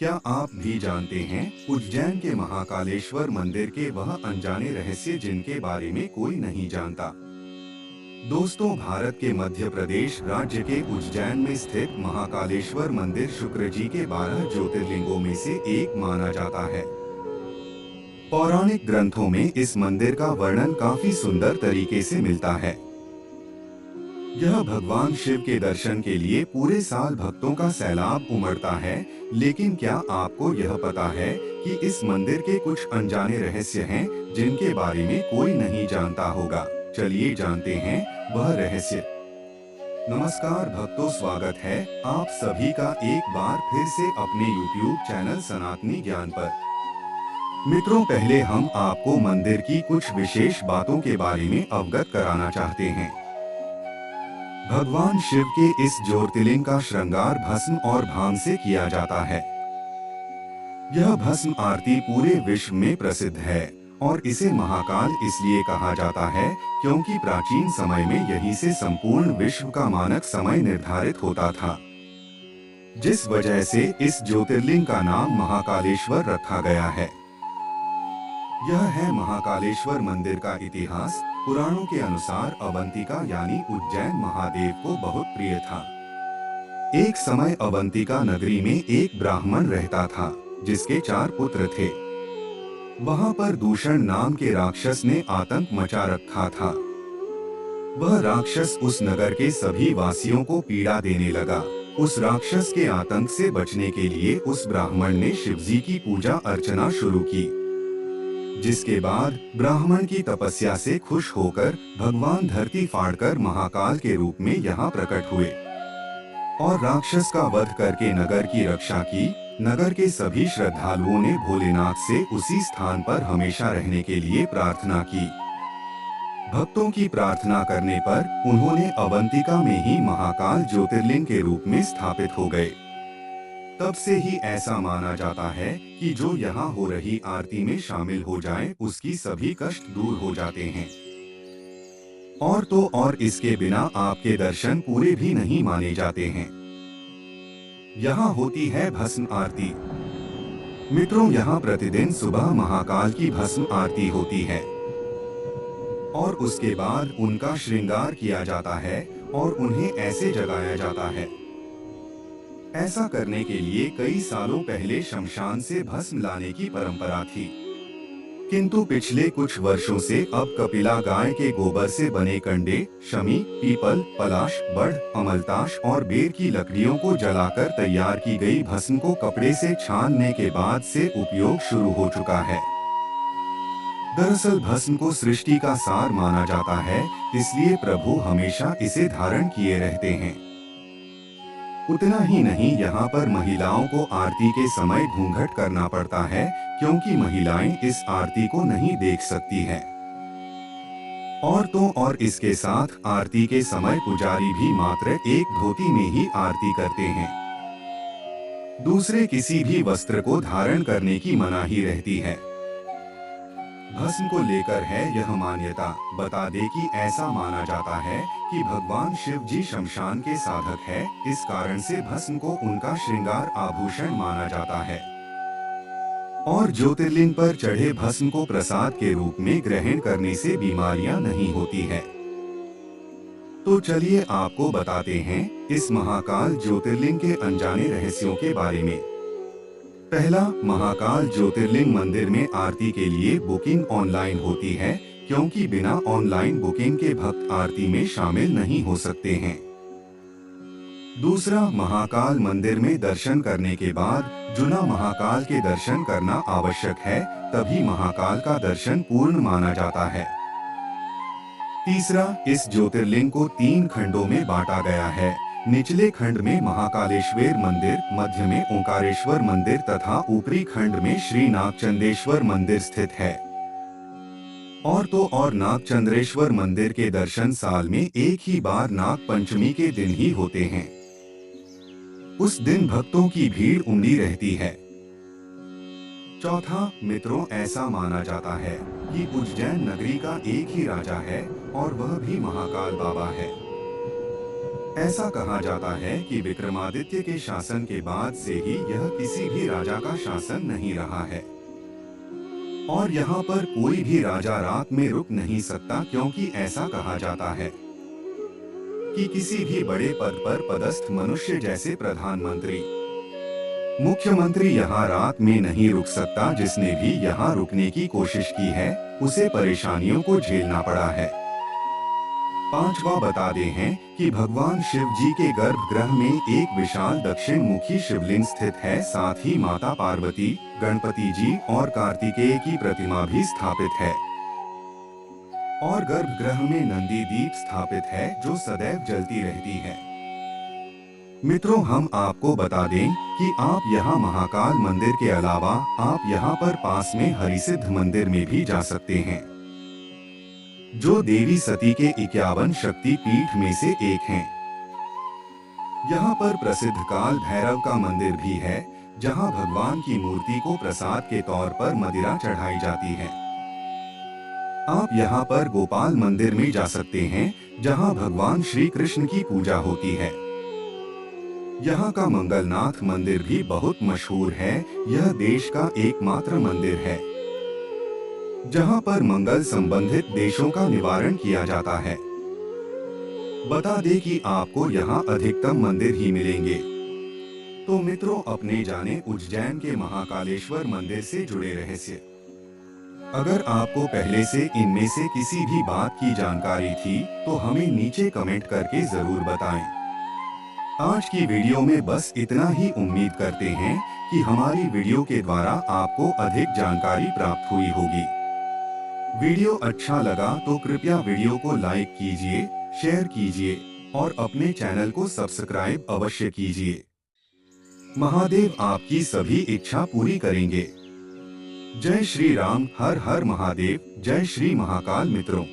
क्या आप भी जानते हैं उज्जैन के महाकालेश्वर मंदिर के वह अनजाने रहस्य जिनके बारे में कोई नहीं जानता। दोस्तों, भारत के मध्य प्रदेश राज्य के उज्जैन में स्थित महाकालेश्वर मंदिर शुक्र जी के 12 ज्योतिर्लिंगों में से एक माना जाता है। पौराणिक ग्रंथों में इस मंदिर का वर्णन काफी सुंदर तरीके से मिलता है। यह भगवान शिव के दर्शन के लिए पूरे साल भक्तों का सैलाब उमड़ता है। लेकिन क्या आपको यह पता है कि इस मंदिर के कुछ अनजाने रहस्य हैं जिनके बारे में कोई नहीं जानता होगा? चलिए जानते हैं वह रहस्य। नमस्कार भक्तों, स्वागत है आप सभी का एक बार फिर से अपने YouTube चैनल सनातनी ज्ञान पर। मित्रों, पहले हम आपको मंदिर की कुछ विशेष बातों के बारे में अवगत कराना चाहते हैं। भगवान शिव के इस ज्योतिर्लिंग का श्रृंगार भस्म और भांग से किया जाता है। यह भस्म आरती पूरे विश्व में प्रसिद्ध है और इसे महाकाल इसलिए कहा जाता है क्योंकि प्राचीन समय में यही से संपूर्ण विश्व का मानक समय निर्धारित होता था, जिस वजह से इस ज्योतिर्लिंग का नाम महाकालेश्वर रखा गया है। यह है महाकालेश्वर मंदिर का इतिहास। पुराणों के अनुसार अवंतिका यानी उज्जैन महादेव को बहुत प्रिय था। एक समय अवंतिका नगरी में एक ब्राह्मण रहता था जिसके 4 पुत्र थे। वहां पर दूषण नाम के राक्षस ने आतंक मचा रखा था। वह राक्षस उस नगर के सभी वासियों को पीड़ा देने लगा। उस राक्षस के आतंक से बचने के लिए उस ब्राह्मण ने शिवजी की पूजा अर्चना शुरू की, जिसके बाद ब्राह्मण की तपस्या से खुश होकर भगवान धरती फाड़कर महाकाल के रूप में यहाँ प्रकट हुए और राक्षस का वध करके नगर की रक्षा की। नगर के सभी श्रद्धालुओं ने भोलेनाथ से उसी स्थान पर हमेशा रहने के लिए प्रार्थना की। भक्तों की प्रार्थना करने पर उन्होंने अवंतिका में ही महाकाल ज्योतिर्लिंग के रूप में स्थापित हो गए। तब से ही ऐसा माना जाता है कि जो यहाँ हो रही आरती में शामिल हो जाए उसकी सभी कष्ट दूर हो जाते हैं। और तो और इसके बिना आपके दर्शन पूरे भी नहीं माने जाते हैं। यहाँ होती है भस्म आरती। मित्रों, यहाँ प्रतिदिन सुबह महाकाल की भस्म आरती होती है और उसके बाद उनका श्रृंगार किया जाता है और उन्हें ऐसे जगाया जाता है। ऐसा करने के लिए कई सालों पहले शमशान से भस्म लाने की परंपरा थी, किंतु पिछले कुछ वर्षों से अब कपिला गाय के गोबर से बने कंडे, शमी, पीपल, पलाश, बड़, अमलताश और बेर की लकड़ियों को जलाकर तैयार की गई भस्म को कपड़े से छानने के बाद से उपयोग शुरू हो चुका है। दरअसल भस्म को सृष्टि का सार माना जाता है, इसलिए प्रभु हमेशा इसे धारण किए रहते हैं। उतना ही नहीं, यहाँ पर महिलाओं को आरती के समय घूंघट करना पड़ता है क्योंकि महिलाएं इस आरती को नहीं देख सकती हैं। और तो और इसके साथ आरती के समय पुजारी भी मात्र एक धोती में ही आरती करते हैं। दूसरे किसी भी वस्त्र को धारण करने की मनाही रहती है। भस्म को लेकर है यह मान्यता। बता दे कि ऐसा माना जाता है कि भगवान शिव जी शमशान के साधक है, इस कारण से भस्म को उनका श्रृंगार आभूषण माना जाता है और ज्योतिर्लिंग पर चढ़े भस्म को प्रसाद के रूप में ग्रहण करने से बीमारियां नहीं होती है। तो चलिए आपको बताते हैं इस महाकाल ज्योतिर्लिंग के अनजाने रहस्यों के बारे में। पहला, महाकाल ज्योतिर्लिंग मंदिर में आरती के लिए बुकिंग ऑनलाइन होती है क्योंकि बिना ऑनलाइन बुकिंग के भक्त आरती में शामिल नहीं हो सकते हैं। दूसरा, महाकाल मंदिर में दर्शन करने के बाद जुना महाकाल के दर्शन करना आवश्यक है, तभी महाकाल का दर्शन पूर्ण माना जाता है। तीसरा, इस ज्योतिर्लिंग को 3 खंडों में बांटा गया है। निचले खंड में महाकालेश्वर मंदिर, मध्य में ओंकारेश्वर मंदिर तथा ऊपरी खंड में श्री नागचंद्रेश्वर मंदिर स्थित है। और तो और नागचंद्रेश्वर मंदिर के दर्शन साल में एक ही बार नाग पंचमी के दिन ही होते हैं। उस दिन भक्तों की भीड़ उमड़ी रहती है। चौथा, मित्रों, ऐसा माना जाता है कि उज्जैन नगरी का एक ही राजा है और वह भी महाकाल बाबा है। ऐसा कहा जाता है कि विक्रमादित्य के शासन के बाद से ही यह किसी भी राजा का शासन नहीं रहा है और यहाँ पर कोई भी राजा रात में रुक नहीं सकता, क्योंकि ऐसा कहा जाता है कि किसी भी बड़े पद पर पदस्थ मनुष्य जैसे प्रधानमंत्री, मुख्यमंत्री यहाँ रात में नहीं रुक सकता। जिसने भी यहाँ रुकने की कोशिश की है उसे परेशानियों को झेलना पड़ा है। पांचवा बता दें हैं कि भगवान शिव जी के गर्भगृह में एक विशाल दक्षिण मुखी शिवलिंग स्थित है। साथ ही माता पार्वती, गणपति जी और कार्तिकेय की प्रतिमा भी स्थापित है और गर्भगृह में नंदी दीप स्थापित है जो सदैव जलती रहती है। मित्रों, हम आपको बता दें कि आप यहाँ महाकाल मंदिर के अलावा आप यहाँ पर पास में हरिसिद्ध मंदिर में भी जा सकते हैं, जो देवी सती के 51 शक्ति पीठ में से एक हैं। यहाँ पर प्रसिद्ध काल भैरव का मंदिर भी है, जहाँ भगवान की मूर्ति को प्रसाद के तौर पर मदिरा चढ़ाई जाती है। आप यहाँ पर गोपाल मंदिर में जा सकते हैं, जहाँ भगवान श्री कृष्ण की पूजा होती है। यहाँ का मंगलनाथ मंदिर भी बहुत मशहूर है। यह देश का एकमात्र मंदिर है जहाँ पर मंगल संबंधित देशों का निवारण किया जाता है। बता दें कि आपको यहाँ अधिकतम मंदिर ही मिलेंगे। तो मित्रों, अपने जाने उज्जैन के महाकालेश्वर मंदिर से जुड़े रहस्य। अगर आपको पहले से इनमें से किसी भी बात की जानकारी थी तो हमें नीचे कमेंट करके जरूर बताएं। आज की वीडियो में बस इतना ही। उम्मीद करते हैं कि हमारी वीडियो के द्वारा आपको अधिक जानकारी प्राप्त हुई होगी। वीडियो अच्छा लगा तो कृपया वीडियो को लाइक कीजिए, शेयर कीजिए और अपने चैनल को सब्सक्राइब अवश्य कीजिए। महादेव आपकी सभी इच्छा पूरी करेंगे। जय श्री राम, हर हर महादेव, जय श्री महाकाल। मित्रों।